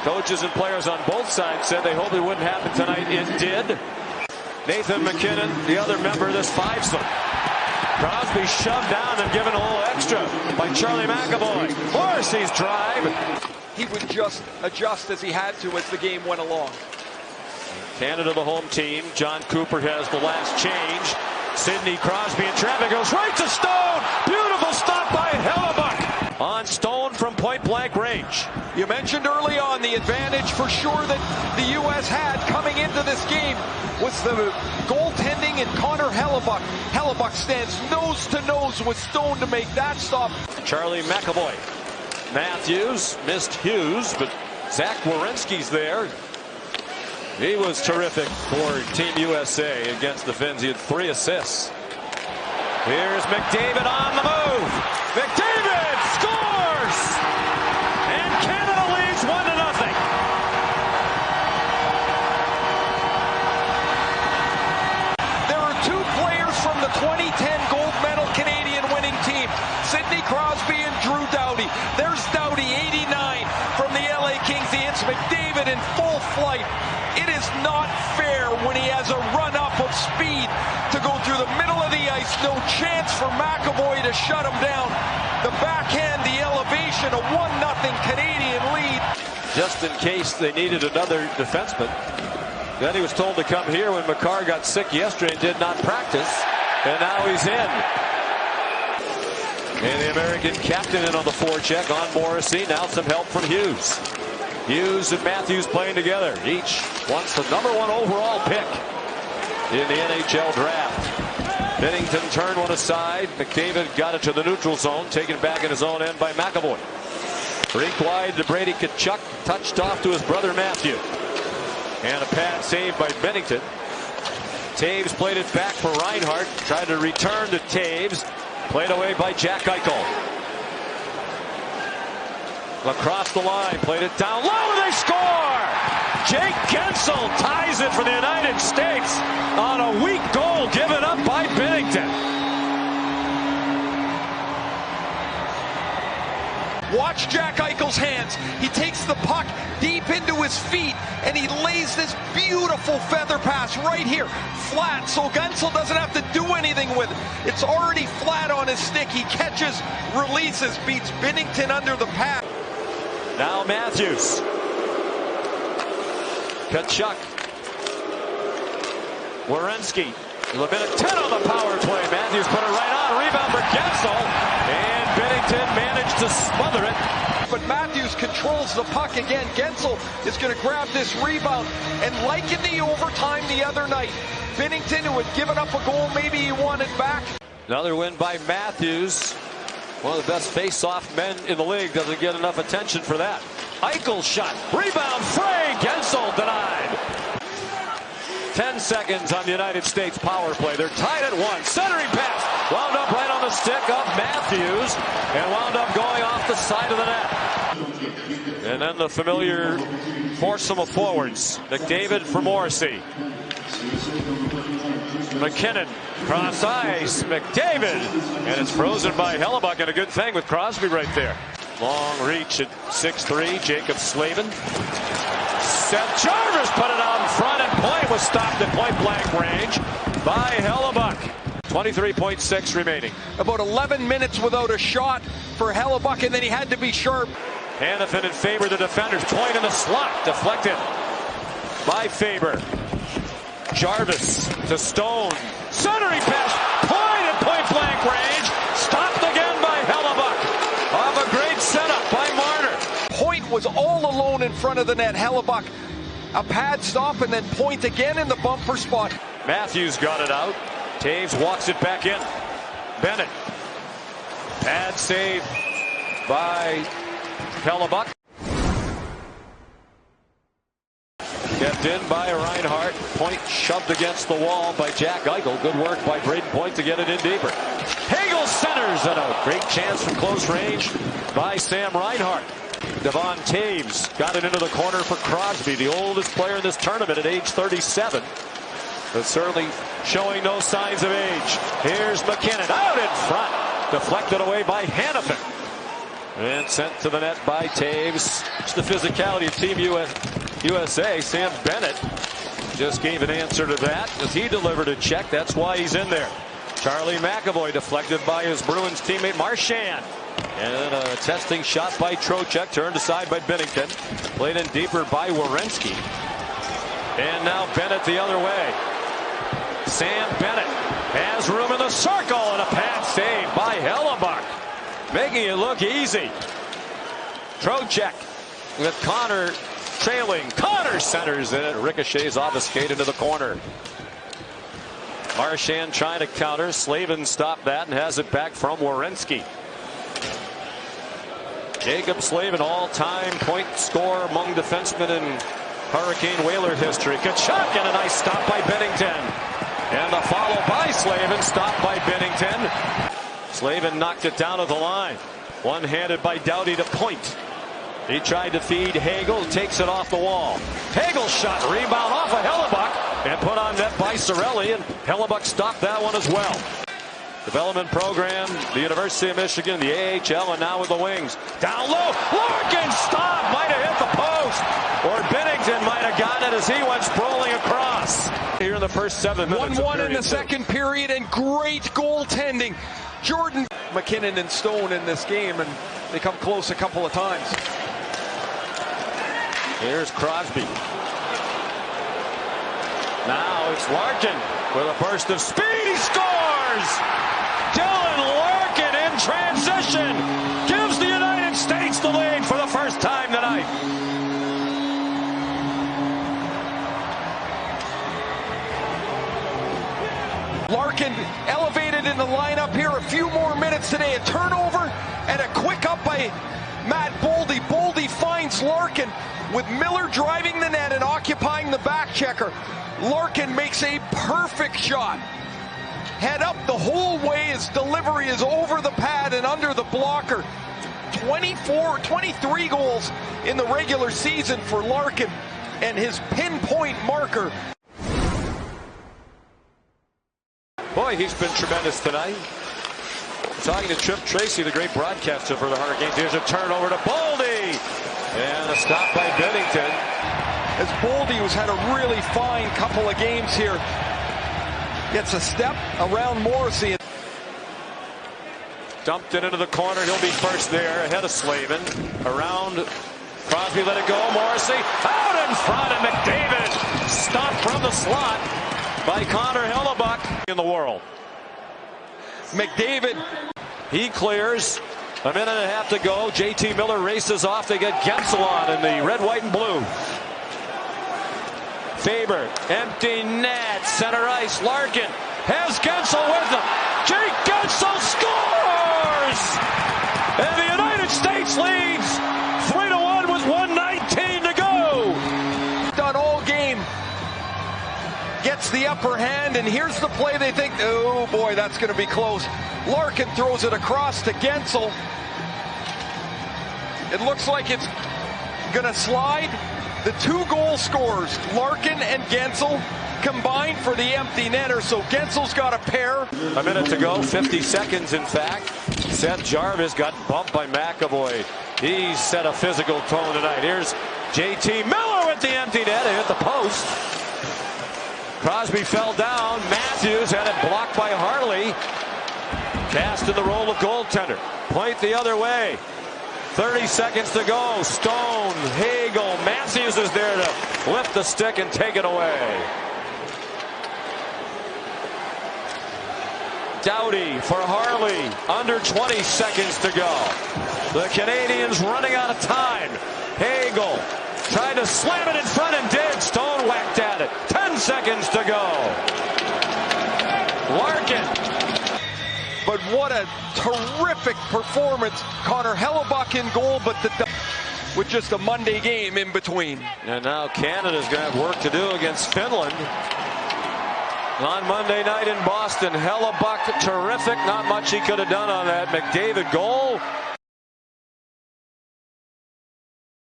Coaches and players on both sides said they hoped it wouldn't happen tonight. It did. Nathan MacKinnon, the other member of this fivesome. Crosby shoved down and given a little extra by Charlie McAvoy. Morrissey's drive. He would just adjust as he had to as the game went along. Canada, the home team. John Cooper has the last change. Sidney Crosby in traffic goes right to Stone. Beautiful stop by Hellebuck on Stone from point-blank range. You mentioned early on the advantage for sure that the U.S. had coming into this game was the goaltending and Connor Hellebuck. Hellebuck stands nose to nose with Stone to make that stop. Charlie McAvoy. Matthews missed Hughes, but Zach Werenski's there. He was terrific for Team USA against the Finns. He had 3 assists. Here's McDavid on the move. McDavid scores! And Canada leads 1-0. There are 2 players from the 2010 gold medal Canadian winning team, Sidney Crosby and Drew Doughty. There's Doughty, 89 from the LA Kings. It's McDavid in full flight. It is not fair when he has a run-up of speed to go through the middle of the ice. No chance for McAvoy to shut him down. The backhand, the elevation, a 1-0 Canadian lead. Just in case they needed another defenseman. Then he was told to come here when Makar got sick yesterday and did not practice. And now he's in. And the American captain in on the forecheck on Morrissey. Now some help from Hughes. Hughes and Matthews playing together. Each wants the #1 overall pick in the NHL draft. Binnington turned one aside. McDavid got it to the neutral zone. Taken back in his own end by McAvoy. Rink wide to Brady Tkachuk. Touched off to his brother Matthew. And a pad save by Binnington. Taves played it back for Reinhart. Tried to return to Taves. Played away by Jack Eichel. Across the line, played it down low, and they score! Jake Gensel ties it for the United States on a weak goal given up by Binnington. Watch Jack Eichel's hands. He takes the puck deep into his feet, and he lays this beautiful feather pass right here, flat, so Gensel doesn't have to do anything with it. It's already flat on his stick. He catches, releases, beats Binnington under the pass. Now Matthews. Tkachuk. Werenski. A minute 10 on the power play. Matthews put it right on. Rebound for Gensel. And Binnington managed to smother it. But Matthews controls the puck again. Gensel is going to grab this rebound. And like in the overtime the other night, Binnington, who had given up a goal, maybe he wanted back. Another win by Matthews. One of the best face-off men in the league. Doesn't get enough attention for that. Eichel shot. Rebound. Frey. Gensel denied. 10 seconds on the United States power play. They're tied at 1. Centering pass. Wound up right on the stick of Matthews. And wound up going off the side of the net. And then the familiar foursome of forwards. McDavid for Morrissey. McKinnon. Cross ice. McDavid. And it's frozen by Hellebuck. And a good thing with Crosby right there. Long reach at 6'3". Jacob Slavin. Seth Jarvis put it out in front, and point was stopped at point-blank range by Hellebuck. 23.6 remaining. About 11 minutes without a shot for Hellebuck, and then he had to be sharp. Hanifin in favor of the defenders. Point in the slot. Deflected by Faber. Jarvis to Stone. Centering pass. Point at point-blank range. Stopped again by Hellebuck. Off a great setup by Marner. Point was all alone in front of the net. Hellebuck, a pad stop, and then Point again in the bumper spot. Matthews got it out. Taves walks it back in. Bennett. Pad save by Hellebuck. Kept in by Reinhart. Point shoved against the wall by Jack Eichel. Good work by Braden Point to get it in deeper. Hagel centers it out. Great chance from close range by Sam Reinhart. Devon Taves got it into the corner for Crosby, the oldest player in this tournament at age 37. But certainly showing no signs of age. Here's McKinnon out in front. Deflected away by Hanifin. And sent to the net by Taves. It's the physicality of Team USA. Sam Bennett just gave an answer to that as he delivered a check. That's why he's in there. Charlie McAvoy deflected by his Bruins teammate Marchand. And a testing shot by Trocheck, turned aside by Binnington. Played in deeper by Werenski. And now Bennett the other way. Sam Bennett has room in the circle, and a pad save by Hellebuck, making it look easy. Trocheck with Connor trailing. Connor centers it. Ricochets off his skate into the corner. Marchand trying to counter. Slavin stopped that and has it back from Werenski. Jacob Slavin, all-time point scorer among defensemen in Hurricane Whaler history. Tkachuk, and a nice stop by Binnington. And the follow by Slavin, stopped by Binnington. Slavin knocked it down to the line. One-handed by Doughty to point. He tried to feed Hagel, takes it off the wall. Hagel's shot, rebound off of Hellebuck, and put on net by Cirelli, and Hellebuck stopped that one as well. Development program, the University of Michigan, the AHL, and now with the Wings. Down low, Larkin stopped, might have hit the post, or Binnington might have gotten it as he went sprawling across. Here in the first 7 minutes. 1-1 in the second period, and great goaltending. Jordan, McKinnon, and Stone in this game, and they come close a couple of times. Here's Crosby. Now it's Larkin with a burst of speed. He scores! Dylan Larkin in transition gives the United States the lead for the first time tonight. Larkin elevated in the lineup here. A few more minutes today. A turnover and a quick up by Matt Boldy. Boldy finds Larkin with Miller driving the net and occupying the back checker. Larkin makes a perfect shot. Head up the whole way. His delivery is over the pad and under the blocker. 23 goals in the regular season for Larkin, and his pinpoint marker. Boy, he's been tremendous tonight. Talking to Trip Tracy, the great broadcaster for the Hurricanes. Here's a turnover to Boldy. And a stop by Binnington. As Boldy, who's had a really fine couple of games here, gets a step around Morrissey. Dumped it into the corner. He'll be first there, ahead of Slavin. Around Crosby, let it go. Morrissey out in front, and McDavid stopped from the slot by Connor Hellebuck in the world. McDavid, he clears. A minute and a half to go. JT Miller races off. They get Gensel on in the red, white, and blue. Faber, empty net, center ice. Larkin has Gensel with him. Jake Gensel scores! And the United States leads 3-1 with 1:19 to go. Done all game. Gets the upper hand, and here's the play they think, oh boy, that's going to be close. Larkin throws it across to Gensel. It looks like it's going to slide. The 2 goal scorers, Larkin and Gensel, combined for the empty netter, so Gensel's got a pair. A minute to go, 50 seconds in fact. Seth Jarvis got bumped by McAvoy. He set a physical tone tonight. Here's JT Miller with the empty net. It hit the post. Crosby fell down. Matthews had it blocked by Harley. Cast in the role of goaltender. Point the other way. 30 seconds to go. Stone, Hagel, Matthews is there to lift the stick and take it away. Doughty for Harley. Under 20 seconds to go. The Canadians running out of time. Hagel tried to slam it in front and did. Stone whacked at it. 10 seconds to go. Larkin. But what a terrific performance. Connor Hellebuck in goal, but with just a Monday game in between. And now Canada's going to have work to do against Finland. On Monday night in Boston, Hellebuck terrific. Not much he could have done on that. McDavid goal.